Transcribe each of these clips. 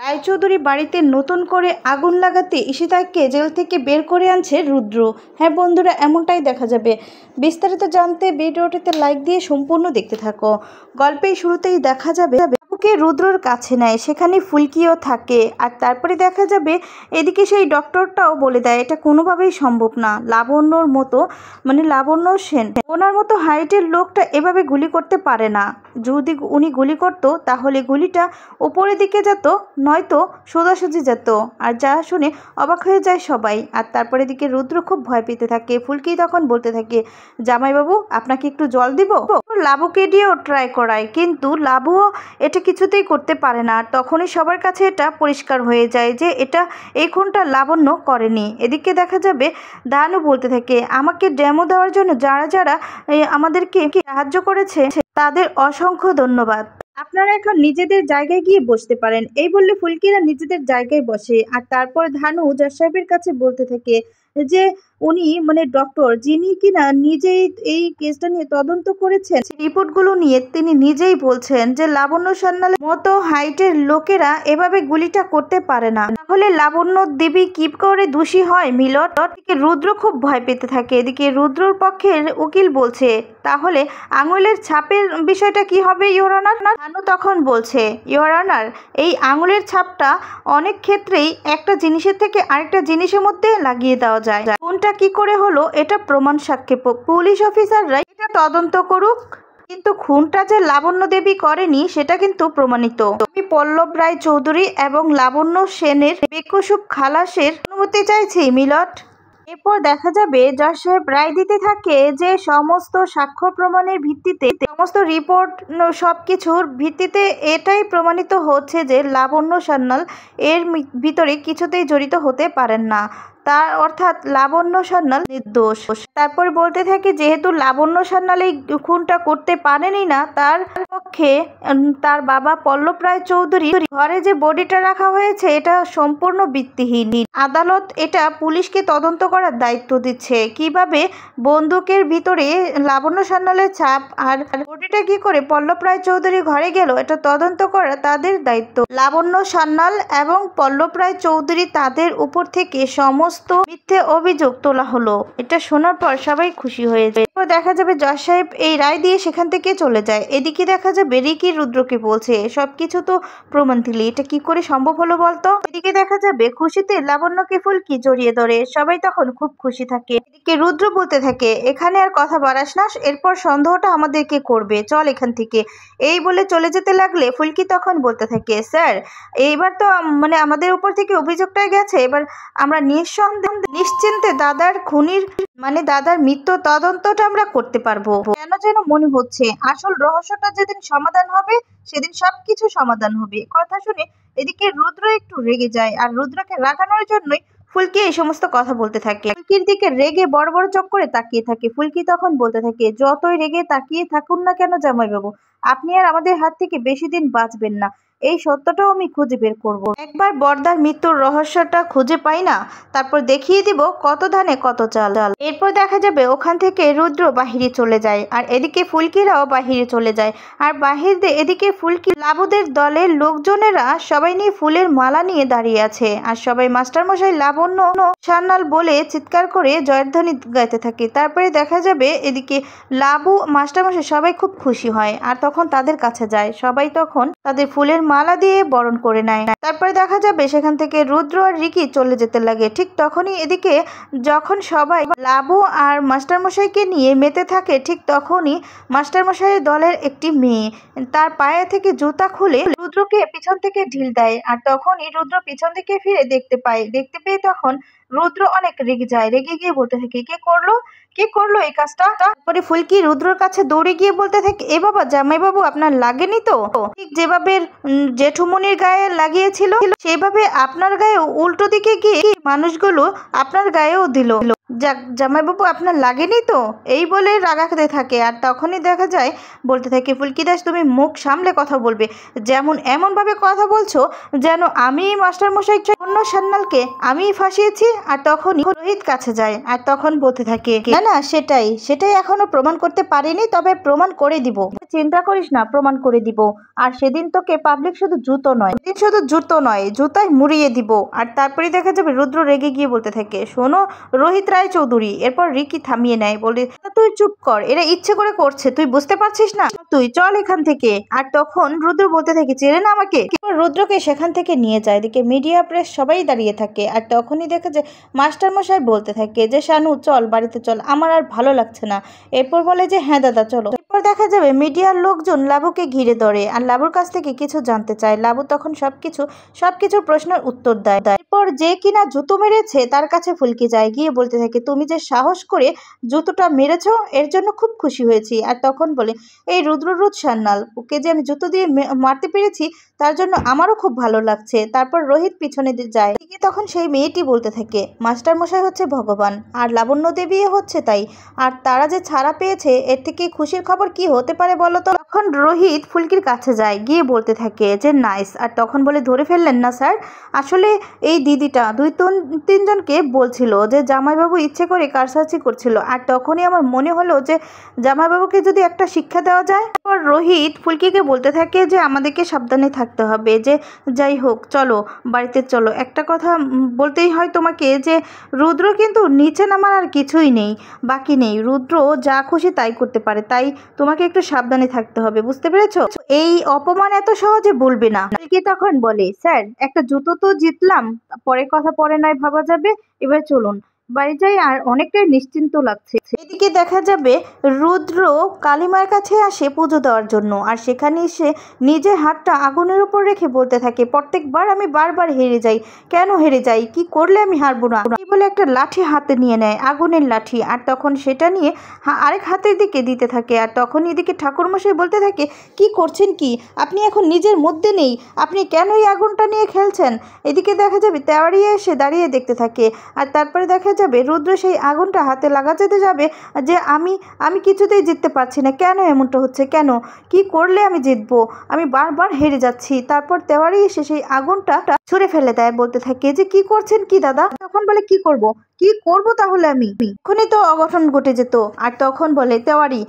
রায়চৌধুরী বাড়িতে নতুন করে আগুন লাগাতে ঈশিতাকে জেল থেকে বের করে আনছে রুদ্র। হ্যাঁ বন্ধুরা, এমনটাই দেখা যাবে। বিস্তারিত জানতে ভিডিওটিতে লাইক দিয়ে সম্পূর্ণ দেখতে থাকো। গল্পের শুরুতেই দেখা যাবে বাবুকে রুদ্রর কাছে নেয়, সেখানে ফুলকিও থাকে। আর তারপরে দেখা যাবে এদিকে সেই ডক্টরটাও বলে দেয় এটা কোনোভাবেই সম্ভব না। লাবণ্যর মতো লাবণ্য সেন ওনার মতো হাইটের লোকটা এভাবে গুলি করতে পারে না। যদি উনি গুলি করতো তাহলে গুলিটা উপরের দিকে যেত, নয়তো সোজাসুজি যেত। আর যা শুনে অবাক হয়ে যায় সবাই। আর তারপরে দিকে রুদ্র খুব ভয় পেতে থাকে। ফুলকি তখন বলতে থাকে, জামাইবাবু আপনাকে একটু জল দিব? লাবুকে দিয়েও ট্রাই করায়, কিন্তু লাবুও এটা কিছুতেই করতে পারে না। আর তখনই সবার কাছে এটা পরিষ্কার হয়ে যায় যে এই খুনটা লাবণ্য করেনি। এদিকে দেখা যাবে দানু বলতে থাকে, আমাকে ডেমো দেওয়ার জন্য যারা যারা আমাদেরকে সাহায্য করেছে তাদের অসংখ্য ধন্যবাদ। আপনারা এখন নিজেদের জায়গায় গিয়ে বসতে পারেন। এই বললে ফুলকিরা নিজেদের জায়গায় বসে। আর তারপর ধানু জজ সাহেবের কাছে বলতে থাকে যে উনি ডক্টর যিনি কিনা নিজেই এই কেসটা নিয়ে তদন্ত করেছেন, রিপোর্টগুলো নিয়ে তিনি নিজেই বলছেন যে লাবণ্য সান্যালের মতো হাইটের লোকেরা এভাবে গুলিটা করতে পারে না। তাহলে লাবণ্য দেবী কি করে দোষী হয় মিলট? এদিকে রুদ্র খুব ভয় পেতে থাকে। এদিকে রুদ্রর পক্ষের উকিল বলছে, তাহলে আঙুলের ছাপের বিষয়টা কি হবে ইওর অনার? ধানু তখন বলছে, ইওর অনার, এই আঙুলের ছাপটা অনেক ক্ষেত্রেই একটা জিনিসের থেকে আরেকটা জিনিসের মধ্যে লাগিয়ে দেওয়া যায়। কোনটা কি করে হলো এটা প্রমাণ সাপেক্ষ, পুলিশ অফিসাররাই এটা তদন্ত করুক। কিন্তু খুনটা যে লাবণ্য দেবী করেনি সেটা কিন্তু প্রমাণিত। আমি পল্লব রায় চৌধুরী এবং লাবণ্য সেনের বেকসুর খালাসের অনুমতি চাইছি মিলট। এরপর দেখা যাবে জজ সাহেব রায় দিতে থাকে যে সমস্ত সাক্ষ্য প্রমাণের ভিত্তিতে, সমস্ত রিপোর্ট সবকিছুর ভিত্তিতে এটাই প্রমাণিত হচ্ছে যে লাবণ্য সান্যাল এর ভিতরে কিছুতেই জড়িত হতে পারেন না। তার অর্থাৎ লাবণ্য সান্যাল নির্দোষ। তারপর বলতে থাকে যেহেতু লাবণ্য সান্যাল এই খুনটা করতে পারেনি না, তার পক্ষে তার বাবা পল্লব রায় চৌধুরী ঘরে যে বডিটা রাখা হয়েছে এটা সম্পূর্ণ ভিত্তিহীন। আদালত এটা পুলিশকে তদন্ত করার দায়িত্ব দিচ্ছে। কিভাবে বন্দুকের ভিতরে লাবণ্য সান্যালের ছাপ আর বডিটা কি করে পল্লব রায় চৌধুরী ঘরে গেল এটা তদন্ত করা তাদের দায়িত্ব। লাবণ্য সান্যাল এবং পল্লব রায় চৌধুরী তাদের উপর থেকে সমস্ত মিথ্যে অভিযোগ তোলা হলো। এটা শোনার পর সবাই খুশি হয়ে যায়। এরপর দেখা যাবে জজ সাহেব এই রায় দিয়ে সেখান থেকে চলে যায়। এদিকে দেখা যাবে রিকি রুদ্রকে বলছে, সবকিছু তো প্রমাণ দিলি, এটা কি করে সম্ভব হলো বলতো? এদিকে দেখা যাবে খুশিতে লাবণ্যকে ফুলকি জড়িয়ে ধরে। সবাই তখন খুব খুশি থাকে। এদিকে রুদ্র বলতে থাকে, এখানে আর কথা বাড়াস না, এরপর সন্দেহটা আমাদেরকে করবে, চল এখান থেকে। এই বলে চলে যেতে লাগলে ফুলকি তখন বলতে থাকে, স্যার এইবার তো আমাদের উপর থেকে অভিযোগটা গেছে, এবার আমরা নিশ্চিন্তে দাদার খুনির দাদার মৃত্যু তদন্তটা আমরা করতে পারবো। কেন যেন মনে হচ্ছে আসল রহস্যটা যেদিন সমাধান হবে সেদিন সবকিছু সমাধান হবে। কথা শুনে এদিকে রুদ্র একটু রেগে যায়। আর রুদ্রকে রাগানোর জন্যই ফুলকি এই সমস্ত কথা বলতে থাকে। ফুলকির দিকে রেগে বড় বড় চোখ করে তাকিয়ে থাকে। ফুলকি তখন বলতে থাকে, যতই রেগে তাকিয়ে থাকুন না কেন জামাইবাবু, আপনি আর আমাদের হাত থেকে বেশি দিন বাঁচবেন না। এই সত্যটাও আমি খুঁজে বের করব। একবার বর্দার মৃত্যুর রহস্যটা খুঁজে পাই না, তারপর দেখিয়ে দিব কত ধানে কত চাল। এরপর দেখা যাবে ওখান থেকে রুদ্র বাহিরে চলে যায়। আর এদিকে ফুলকিরাও বাহিরে চলে যায়। আর বাহির দিয়ে এদিকে ফুলকি লাবুদের দলের লোকজনেরা সবাই নিয়ে ফুলের মালা নিয়ে দাঁড়িয়ে আছে। আর সবাই মাস্টারমশাই লাবণ্য সান্যাল বলে চিৎকার করে জয়ধ্বনি গাইতে থাকে। তারপরে দেখা যাবে এদিকে লাবু মাস্টারমশাই সবাই খুব খুশি হয়। আর তখন তাদের কাছে যায়। সবাই তখন তাদের ফুলের মালা দিয়ে বরণ করে নেয়। তারপরে দেখা যাবে সেখান থেকে রুদ্র আর রিকি চলে যেতে লাগে। ঠিক তখনই এদিকে যখন সবাই লাবু আর মাস্টারমশাইকে নিয়ে মেতে থাকে, ঠিক তখনই মাস্টারমশাইয়ের দলের একটি মেয়ে তার পায়ে থেকে জুতা খুলে রুদ্রকে পিছন থেকে ঢিল দেয়। আর তখনই রুদ্র পিছন থেকে ফিরে দেখতে পেয়ে তখন রুদ্র অনেক রেগে যায়। রেগে গিয়ে বলতে থাকে, কে করলো এই কাজটা? তারপরে ফুলকি রুদ্রর কাছে দৌড়ে গিয়ে বলতে থাকে, এ বাবা জামাইবাবু আপনার লাগেনি তো? ঠিক যেভাবে জেঠুমনির গায়ে লাগিয়েছিল সেভাবে আপনার গায়েও উল্টো দিকে গিয়ে মানুষগুলো আপনার গায়েও দিল। জামাইবাবু আপনার লাগেনি তো? এই বলে রাগাতে থাকে। আর তখনই দেখা যায় বলতে থাকে, ফুলকি দাস তুমি মুখ সামলে কথা বলবে, যেমন এমনভাবে কথা বলছো যেন আমি মাস্টারমশাই অন্য লাবণ্য সান্যালকে আমি ফাঁসিয়েছি। আর তখনই রোহিত কাছে যায় আর তখন বলতে থাকে, না না সেটাই এখনো প্রমাণ করতে পারিনি, তবে প্রমাণ করে দিব, চিন্তা করিস না, প্রমাণ করে দিব। আর সেদিন তোকে পাবলিক শুধু জুতো নয় জুতায় মুড়িয়ে দিব। আর তারপরে দেখা যাবে রুদ্র রেগে গিয়ে বলতে থাকে, শোনো রোহিত রায় চৌধুরী। এরপর রিকি থামিয়ে নেয়, বলে তুই চুপ কর, এরা ইচ্ছে করে করছে, তুই বুঝতে পারছিস না, তুই চল এখান থেকে। আর তখন রুদ্র বলতে থাকে, চেনে না আমাকে। রুদ্রকে সেখান থেকে নিয়ে যায়। এদিকে মিডিয়া প্রেস সবাই দাঁড়িয়ে থাকে। আর তখনই দেখা যায় মাস্টার মশাই বলতে থাকে যে, শানু চল বাড়িতে চল, আমার আর ভালো লাগছে না। এরপর বলে যে, হ্যাঁ দাদা চলো। এরপর দেখা যাবে মিডিয়ার লোকজন লাবুকে ঘিরে ধরে আর লাবুর কাছ থেকে কিছু জানতে চায়। লাবু তখন সবকিছু প্রশ্নের উত্তর দেয়। এরপর যে কিনা জুতো মেরেছে তার কাছে ফুলকি যায়, গিয়ে বলতে থাকে, তুমি যে সাহস করে জুতোটা মেরেছ এর জন্য খুব খুশি হয়েছি। আর তখন বলে, এই রুদ্র সান্যাল ওকে যে আমি জুতো দিয়ে মারতে পেরেছি তার জন্য আমারও খুব ভালো লাগছে। তারপর রোহিত পিছনে যায়, তখন সেই মেয়েটি বলতে থাকে, মাস্টার মশাই হচ্ছে ভগবান আর লাবণ্য দেবী হচ্ছে তাই, আর তারা যে ছাড়া পেয়েছে এর থেকে খুশির খবর কি হতে পারে বলো তো। তখন রোহিত ফুলকির কাছে যায়, গিয়ে বলতে থাকে যে নাইস। আর তখন বলে, ধরে ফেললেন না স্যার, আসলে এই দিদিটা 2-3 জনকে বলছিল যে জামাইবাবু ইচ্ছে করে কারসাজি করছিল। আর তখনই আমার মনে হলো যে জামাইবাবুকে যদি একটা শিক্ষা দেওয়া যায়। তারপর রোহিত ফুলকিকে বলতে থাকে যে আমাদেরকে সাবধানে থাকতে হবে, যে যাই হোক চলো বাড়িতে চলো। একটা কথা বলতেই হয় তোমাকে যে রুদ্র কিন্তু নিচে নামার আর কিছুই নেই, বাকি নেই। রুদ্র যা খুশি তাই করতে পারে, তাই তোমাকে একটু সাবধানে থাকতে হবে, বুঝতে পেরেছো? এই অপমান এত সহজে বলবে না। ফুলকি তখন বলে, স্যার একটা জুতো তো জিতলাম, পরের কথা পরে নয় ভাবা যাবে, এবার চলুন বাড়ি যাই। আর অনেকটাই নিশ্চিন্ত লাগছে। এদিকে দেখা যাবে রুদ্র কালিমার কাছে আসে পুজো দেওয়ার জন্য। আর সেখানে এসে নিজের হাতটা আগুনের উপর রেখে বলতে থাকে, প্রত্যেকবার আমি বারবার হেরে যাই, কেন হেরে যাই, কি করলে আমি হারবো না? এই বলে একটা লাঠি হাতে নিয়ে নেয়, আগুনের লাঠি। আর তখন সেটা নিয়ে আরেক হাতের দিকে দিতে থাকে। আর তখন এদিকে ঠাকুরমশাই বলতে থাকে, কি করছেন কি আপনি, এখন নিজের মধ্যে নেই, আপনি কেন এই আগুনটা নিয়ে খেলছেন? এদিকে দেখা যাবে তেওয়ারি এসে দাঁড়িয়ে দেখতে থাকে। আর তারপরে দেখা যাবে রুদ্র সেই আগুনটা হাতে লাগাতে যাবে যে আমি কিছুতেই জিততে পারছি না, কেন এমনটা হচ্ছে, কেন কি করলে আমি জিতবো, আমি বারবার হেরে যাচ্ছি। তারপর তেওয়ারি এসে সেই আগুনটা ছুঁড়ে ফেলে দেয়, বলতে থাকে যে কি করছেন কি দাদা? তখন বলে, কি করব তাহলে আমি, এখনই তো অঘটন ঘটে যেত। আর তখন বলে তেওয়ারি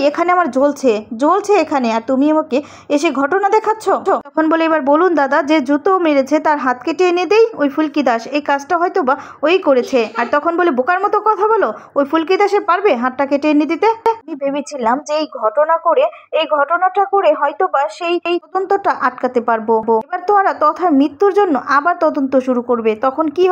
এখানে আমার জ্বলছে এখানে, আর তুমি আমাকে এসে ঘটনা দেখাচ্ছ। তখন বলে, এবার বলুন দাদা, যে জুতো মেরেছে তার হাত কেটে এনে দেই, ওই ফুলকি দাস এই কাজটা হয়তো বা ওই করেছে। আর তখন বলে, বোকার মতো কথা বলো, ওই ফুলকি দাসে পারবে হাতটা কেটে এনে দিতে? আমি ভেবেছিলাম যে এই ঘটনাটা করে হয়তো বা সেই তদন্তটা আটকাতে পারবো। এবার তো ওরা তথার মৃত্যুর জন্য আবার তদন্ত শুরু করবে, তখন কি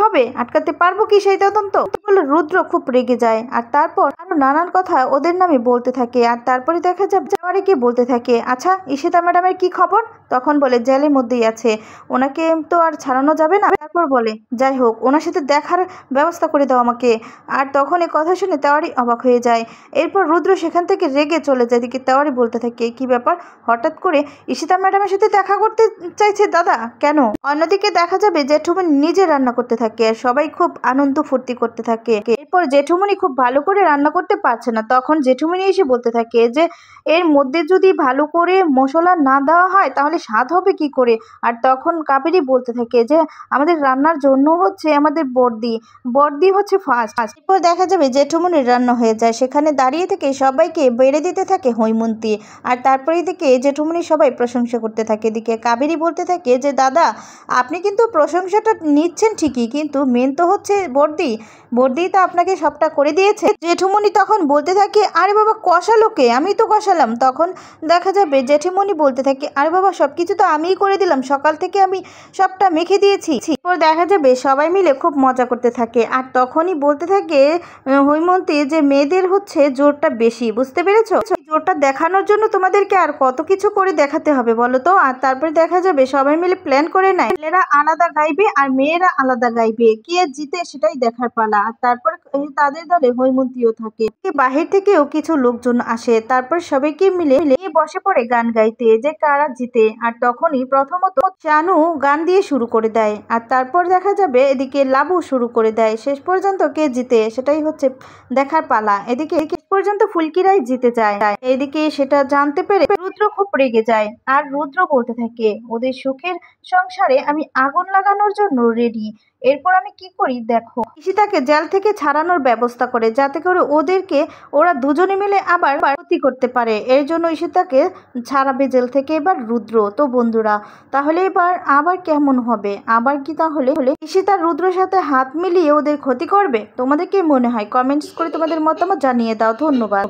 হবে আটকাতে পারবো কি সেই তদন্ত? বলে রুদ্র খুব রেগে যায়। আর তারপর আরো নানান কথা ওদের নামে বলতে থাকে। আর তারপরে দেখা যাবে তেওয়ারিকে বলতে থাকে, আচ্ছা ঈশিতা ম্যাডামের কি খবর? তখন বলে, জেলের মধ্যেই আছে, ওনাকে তো আর ছাড়ানো যাবে না। তারপর বলে, যাই হোক ওনার সাথে দেখার ব্যবস্থা করে দাও আমাকে। আর তখন এই কথা শুনে তেওয়ারি অবাক হয়ে যায়। এরপর রুদ্র সেখান থেকে রেগে চলে যায়। এদিকে তেওয়ারি বলতে থাকে, কি ব্যাপার, হঠাৎ করে ঈশিতা ম্যাডামের সাথে দেখা করতে চাইছে দাদা, কেন? অন্যদিকে দেখা যাবে জেঠুমনি নিজে রান্না করতে থাকে আর সবাই খুব আনন্দ ফুর্তি করতে থাকে। এরপর জেঠুমনি খুব ভালো করে রান্না করতে পারছে না, তখন জেঠুমনি এসে বলতে থাকে যে এর মধ্যে যদি ভালো করে মশলা না দেওয়া হয় তাহলে স্বাদ হবে কি করে? আর তখন কাবেরী বলতে থাকে যে আমাদের রান্নার জন্য হচ্ছে আমাদের বর্দি হচ্ছে ফার্স্ট। এরপর দেখা যাবে জেঠুমনির রান্না হয়ে যায়, সেখানে দাঁড়িয়ে থেকে সবাইকে বেড়ে দিতে থাকে হৈমন্তী। আর তারপরে এদিকে জেঠুমনি সবাই প্রশংসা করতে থাকে। এদিকে কাবেরী বলতে থাকে যে দাদা আপনি কিন্তু প্রশংসাটা নিচ্ছেন ঠিকই, কিন্তু মেন তো হচ্ছে বর্দি তো আপনাকে সবটা করে দিয়েছে। জেঠুমনি তখন বলতে থাকে, আরে বাবা কষালো কে? আমি তো কষালাম। তখন দেখা যাবে জেঠিমনি বলতে থাকে, আরে বাবা সবকিছু তো আমিই করে দিলাম, সকাল থেকে আমি সবটা মেখে দিয়েছি। এরপর দেখা যাবে সবাই মিলে খুব মজা করতে থাকে। আর তখনই বলতে থাকে হৈমন্তী যে মেয়েদের হচ্ছে জোরটা বেশি, বুঝতে পেরেছো? জোরটা দেখানোর জন্য তোমাদেরকে আর কত কিছু করে দেখাতে হবে বলো তো? আর তারপরে দেখা যাবে সবাই মিলে প্ল্যান করে নেয়, ছেলেরা আলাদা গাইবে আর মেয়েরা আলাদা গাইবে, কে জিতে সেটাই দেখার পালা। আর তারপর তাদের দলে হৈমন্তীও থাকে। বাহির থেকেও কিছু লোকজন আসে, তারপর সবাইকে মিলে বসে পড়ে গান গাইতে যে কারা জিতে। আর তখনই প্রথমত শানু গান দিয়ে শুরু করে দেয়। আর তারপর দেখা যাবে এদিকে লাবু শুরু করে দেয়। শেষ পর্যন্ত কে জিতে সেটাই হচ্ছে দেখার পালা। এদিকে পর্যন্ত ফুলকিরাই জিতে যায়। এদিকে সেটা জানতে পেরে রুদ্র খুব রেগে যায় আর রুদ্র বলতে থাকে, ওদের সুখের সংসারে আমি আগুন লাগানোর জন্য রেডি। এরপর আমি কি করি দেখো। ঈশিতাকে জেল থেকে ছাড়ানোর ব্যবস্থা করে, যাতে করে ওরা দুজনে মিলে আবার ক্ষতি করতে পারে। এর জন্য ঈশিতাকে ছাড়াবে জেল থেকে এবার রুদ্র। তো বন্ধুরা, তাহলে এবার আবার কেমন হবে? আবার কি তাহলে ঈশিতা রুদ্রের সাথে হাত মিলিয়ে ওদের ক্ষতি করবে? তোমাদের কি মনে হয়? কমেন্টস করে তোমাদের মতামত জানিয়ে দাও। ধন্যবাদ।